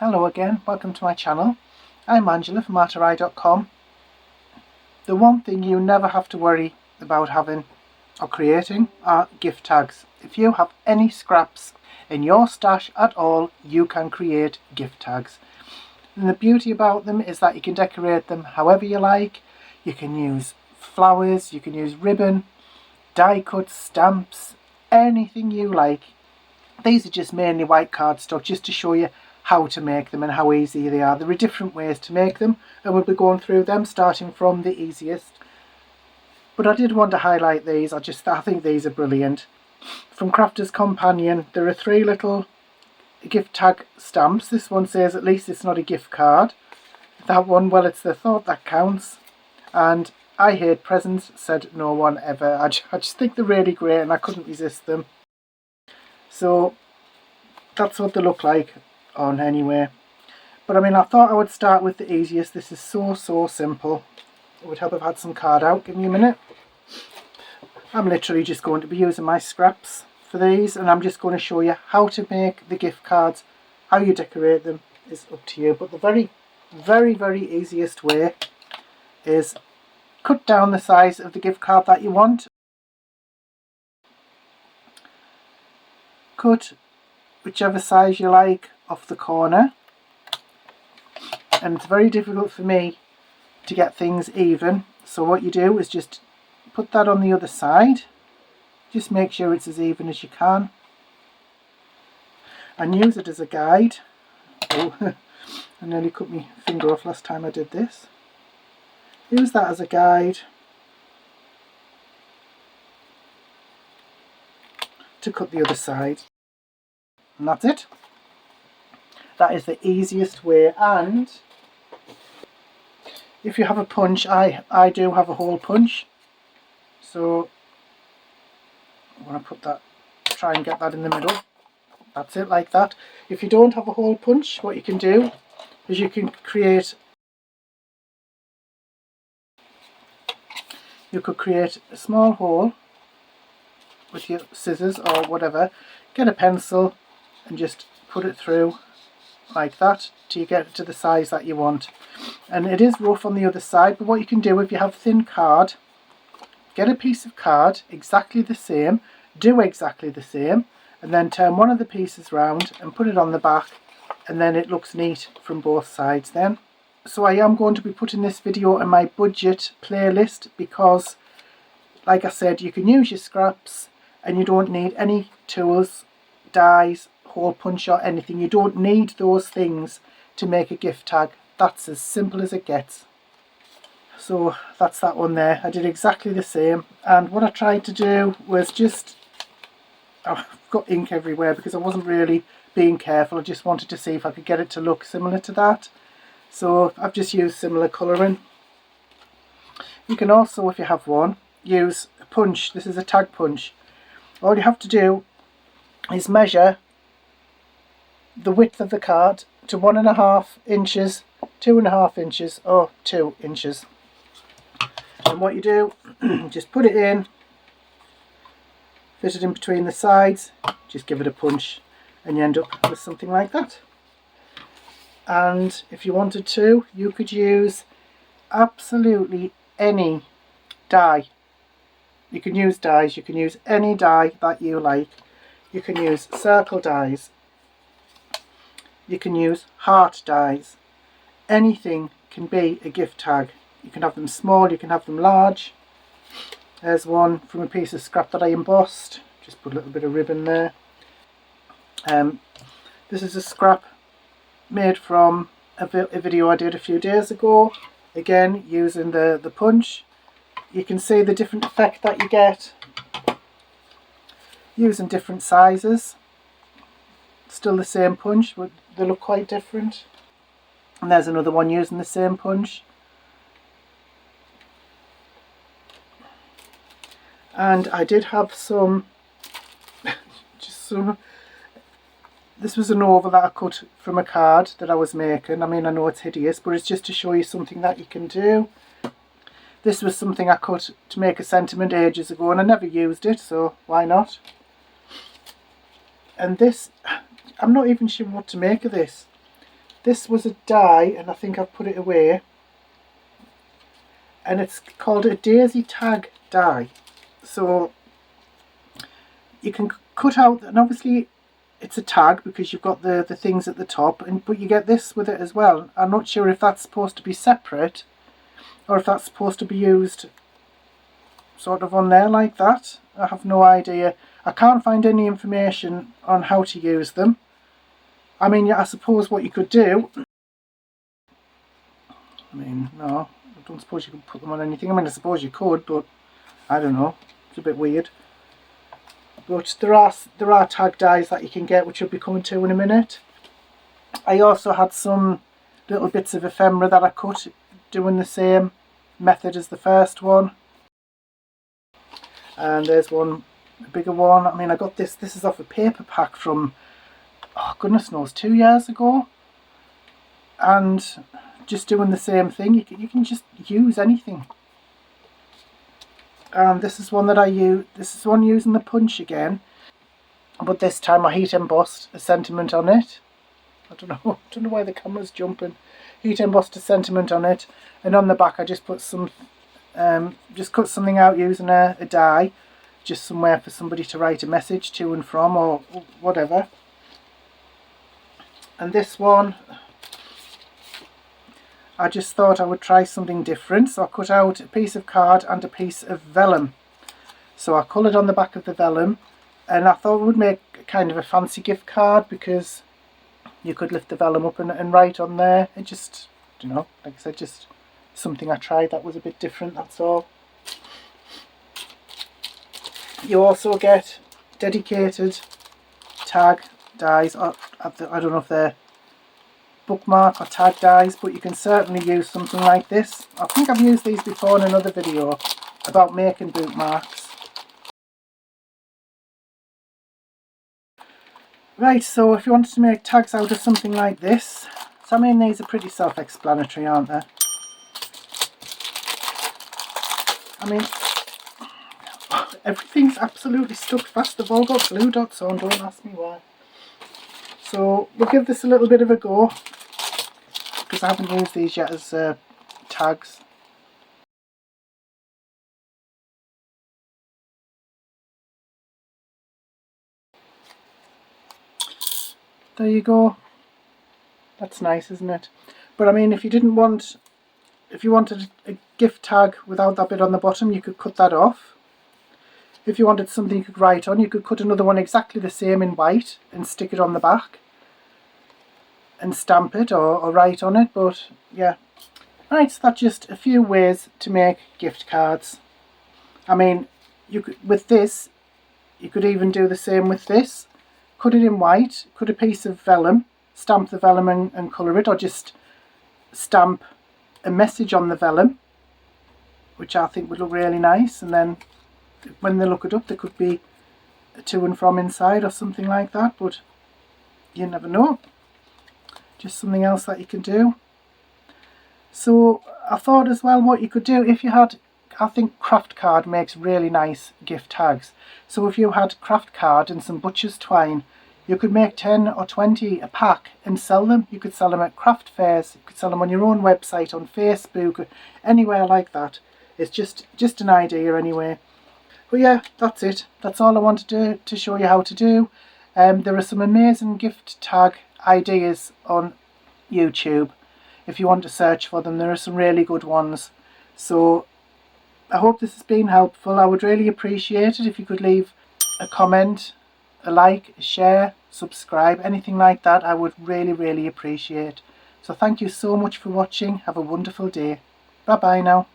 Hello again, welcome to my channel. I'm Angela from artery.com. The one thing you never have to worry about having or creating are gift tags. If you have any scraps in your stash at all, you can create gift tags. And the beauty about them is that you can decorate them however you like. You can use flowers, you can use ribbon, die cuts, stamps, anything you like. These are just mainly white cardstock just to show you how to make them and how easy they are. There are different ways to make them and we'll be going through them starting from the easiest. But I did want to highlight these. I think these are brilliant. From Crafter's Companion, there are 3 little gift tag stamps. This one says at least it's not a gift card. That one, well, it's the thought that counts. And I hate presents, said no one ever. I just think they're really great and I couldn't resist them. So that's what they look like on anyway. But I mean, I thought I would start with the easiest. This is so simple. It would help if I had some card out. Give me a minute. I'm literally just going to be using my scraps for these, and I'm just going to show you how to make the gift cards. How you decorate them is up to you, but the very easiest way is cut down the size of the gift card that you want. Cut whichever size you like off the corner, and it's very difficult for me to get things even, so what you do is just put that on the other side. Just make sure it's as even as you can and use it as a guide. Oh, I nearly cut my finger off last time I did this. Use that as a guide to cut the other side, and that's it. That is the easiest way. And if you have a punch, I do have a hole punch, so I'm going to put that, try and get that in the middle. That's it, like that. If you don't have a hole punch, what you can do is you can create, a small hole with your scissors or whatever. Get a pencil and just put it through like that till you get to the size that you want. And it is rough on the other side, but what you can do, if you have thin card, get a piece of card exactly the same, do exactly the same, and then turn one of the pieces round and put it on the back, and then it looks neat from both sides then. So I am going to be putting this video in my budget playlist because, like I said, you can use your scraps and you don't need any tools, dies, hole punch or anything. You don't need those things to make a gift tag. That's as simple as it gets. So that's that one there. I did exactly the same, and what I tried to do was just, I've got ink everywhere because I wasn't really being careful. I just wanted to see if I could get it to look similar to that. So I've just used similar colouring. You can also, if you have one, use a punch. This is a tag punch. All you have to do is measure the width of the card to 1.5 inches, 2.5 inches or 2 inches. And what you do, just put it in, fit it in between the sides, just give it a punch and you end up with something like that. And if you wanted to, you could use absolutely any die. You can use dies, you can use any die that you like. You can use circle dies, you can use heart dies. Anything can be a gift tag. You can have them small, you can have them large. There's one from a piece of scrap that I embossed. Just put a little bit of ribbon there. This is a scrap made from a video I did a few days ago. Again, using the punch. You can see the different effect that you get using different sizes. Still the same punch, but they look quite different. And there's another one using the same punch. And I did have some, this was an over that I cut from a card that I was making. I mean, I know it's hideous, but it's just to show you something that you can do. This was something I cut to make a sentiment ages ago and I never used it, so why not? And this, I'm not even sure what to make of this. This was a die, and I think I've put it away. And it's called a daisy tag die. So you can cut out, and obviously it's a tag because you've got the things at the top, but you get this with it as well. I'm not sure if that's supposed to be separate or if that's supposed to be used sort of on there like that. I have no idea. I can't find any information on how to use them. I mean, I suppose what you could do, I mean, no, I don't suppose you could put them on anything. I mean, I suppose you could, but I don't know, it's a bit weird. But there are tag dies that you can get, which I'll be coming to in a minute. I also had some little bits of ephemera that I cut doing the same method as the first one. And there's one, a bigger one. I mean, I got this is off a paper pack from, oh goodness knows, 2 years ago. And just doing the same thing, you can just use anything. And this is one that I use. This is one using the punch again, but this time I heat embossed a sentiment on it. I don't know why the camera's jumping. Heat embossed a sentiment on it, and on the back I just put some, just cut something out using a die, just somewhere for somebody to write a message to and from, or whatever. And this one, I just thought I would try something different, so I cut out a piece of card and a piece of vellum. So I coloured on the back of the vellum, and I thought it would make kind of a fancy gift card because you could lift the vellum up and write on there. It just, you know, like I said, just something I tried that was a bit different, that's all. You also get dedicated tag dies. I don't know if they're bookmark or tag dies, but you can certainly use something like this. I think I've used these before in another video about making bookmarks. Right, so if you wanted to make tags out of something like this, so I mean these are pretty self-explanatory, aren't they? I mean, everything's absolutely stuck fast. They've all got glue dots on, don't ask me why. So we'll give this a little bit of a go, because I haven't used these yet as tags. There you go. That's nice, isn't it? But I mean, if you wanted a gift tag without that bit on the bottom, you could cut that off. If you wanted something you could write on, you could cut another one exactly the same in white and stick it on the back and stamp it or write on it. But yeah, right, so that's just a few ways to make gift cards. I mean, you could, with this, you could even do the same with this. Cut it in white, cut a piece of vellum, stamp the vellum and colour it, or just stamp a message on the vellum, which I think would look really nice, and then when they look it up there could be a to and from inside or something like that, but you never know. Just something else that you can do. So I thought as well what you could do if you had, I think craft card makes really nice gift tags. So if you had craft card and some butcher's twine, you could make 10 or 20 a pack and sell them. You could sell them at craft fairs, you could sell them on your own website, on Facebook, anywhere like that. It's just an idea anyway. But yeah, that's it. That's all I wanted to show you how to do. There are some amazing gift tag ideas on YouTube. If you want to search for them, there are some really good ones. So I hope this has been helpful. I would really appreciate it if you could leave a comment, a like, a share, subscribe, anything like that. I would really appreciate. So thank you so much for watching. Have a wonderful day. Bye bye now.